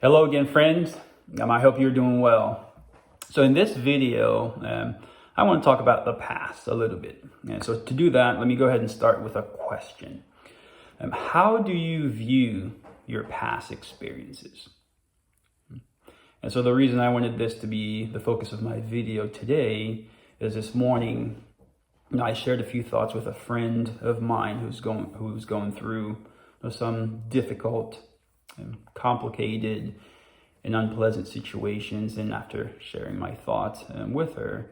Hello again, friends. I hope you're doing well. So in this video, I want to talk about the past a little bit. And so to do that, let me go ahead and start with a question. How do you view your past experiences? And so the reason I wanted this to be the focus of my video today is this morning, I shared a few thoughts with a friend of mine who's going through some difficult, complicated, and unpleasant situations. And after sharing my thoughts with her,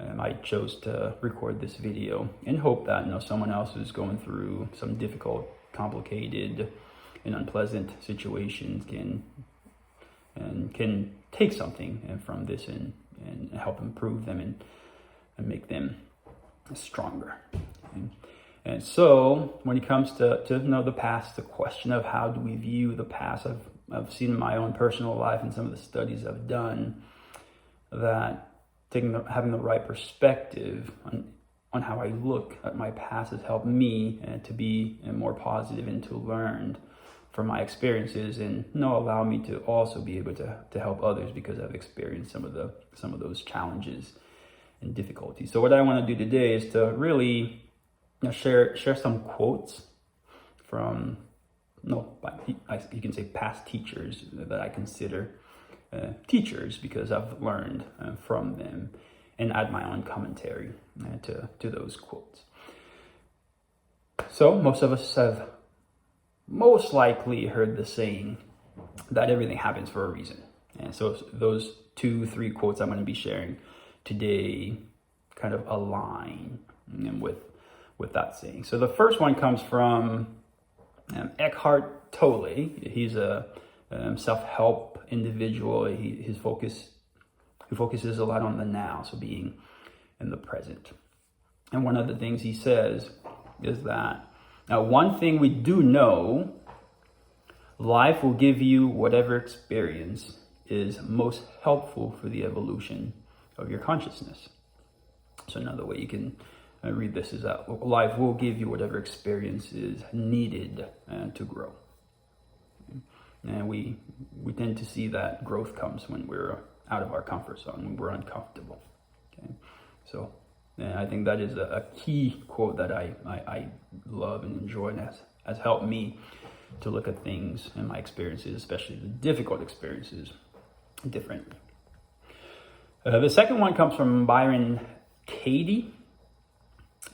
I chose to record this video in hope that someone else who's going through some difficult, complicated, and unpleasant situations can take something from this and help improve them and make them stronger. And so when it comes to the past, the question of how do we view the past, I've seen in my own personal life and some of the studies I've done that having the right perspective on how I look at my past has helped me to be more positive and to learn from my experiences and allow me to also be able to help others because I've experienced some of those challenges and difficulties. So what I want to do today is to really share some quotes from you can say past teachers that I consider teachers because I've learned from them, and add my own commentary to those quotes. So most of us have most likely heard the saying that everything happens for a reason. And so those 2-3 quotes I'm going to be sharing today kind of align with that saying. So the first one comes from Eckhart Tolle. He's a self-help individual. He focuses a lot on the now, so being in the present. And one of the things he says is that one thing we do know, life will give you whatever experience is most helpful for the evolution of your consciousness. So another way you can read this is that life will give you whatever experience is needed to grow. And we tend to see that growth comes when we're out of our comfort zone, when we're uncomfortable. Okay, so I think that is a key quote that I love and enjoy, and has helped me to look at things and my experiences, especially the difficult experiences, differently. The second one comes from Byron.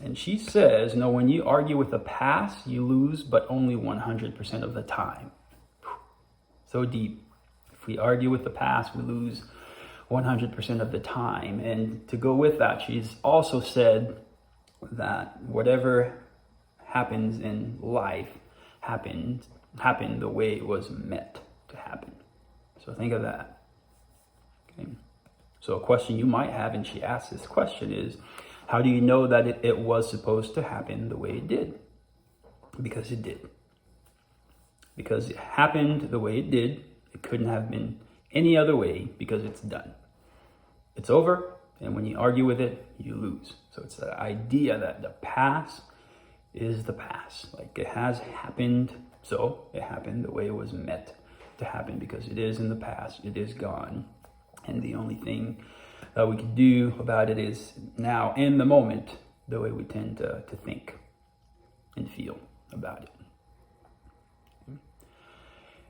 And she says, when you argue with the past, you lose, but only 100% of the time. So deep. If we argue with the past, we lose 100% of the time. And to go with that, she's also said that whatever happens in life happened the way it was meant to happen. So think of that. Okay. So a question you might have, and she asks this question, is, how do you know that it was supposed to happen the way it did? Because it did. Because it happened the way it did. It couldn't have been any other way because it's done. It's over, and when you argue with it, you lose. So it's the idea that the past is the past. Like, it has happened, so it happened the way it was meant to happen because it is in the past, it is gone. And the only thing that we can do about it is now, in the moment, the way we tend to think and feel about it.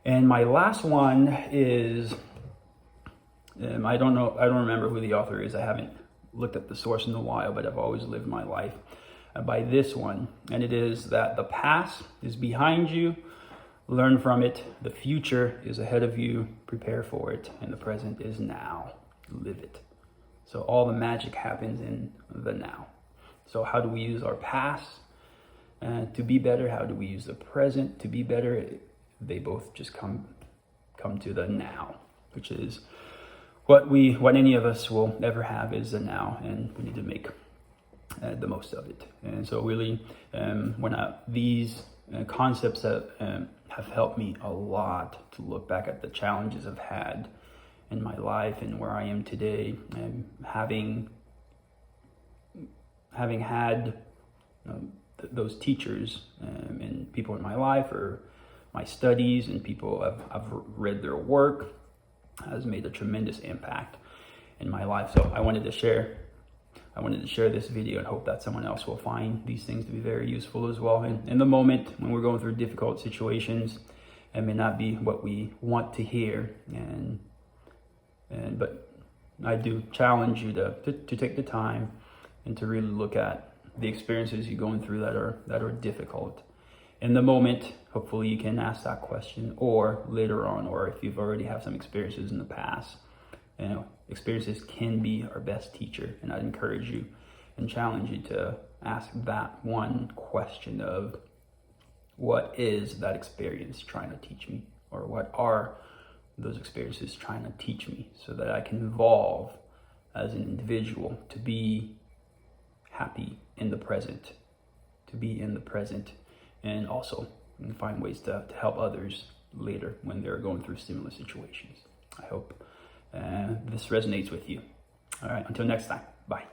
And my last one is, I don't remember who the author is. I haven't looked at the source in a while, but I've always lived my life by this one. And it is that the past is behind you. Learn from it. The future is ahead of you. Prepare for it. And the present is now. Live it. So all the magic happens in the now. So how do we use our past to be better? How do we use the present to be better? They both just come to the now, which is what any of us will ever have is the now, and we need to make the most of it. And so really, these concepts have helped me a lot to look back at the challenges I've had in my life and where I am today, and having had those teachers and people in my life, or my studies and people I've read their work has made a tremendous impact in my life. So I wanted to share this video and hope that someone else will find these things to be very useful as well. And in the moment when we're going through difficult situations, it may not be what we want to hear, but I do challenge you to take the time and to really look at the experiences you're going through that are difficult. In the moment, hopefully you can ask that question, or later on, or if you've already had some experiences in the past. Experiences can be our best teacher, and I'd encourage you and challenge you to ask that one question of, what is that experience trying to teach me? Or what are those experiences trying to teach me, so that I can evolve as an individual to be happy in the present, and also find ways to help others later when they're going through similar situations. I hope this resonates with you. All right, until next time, bye.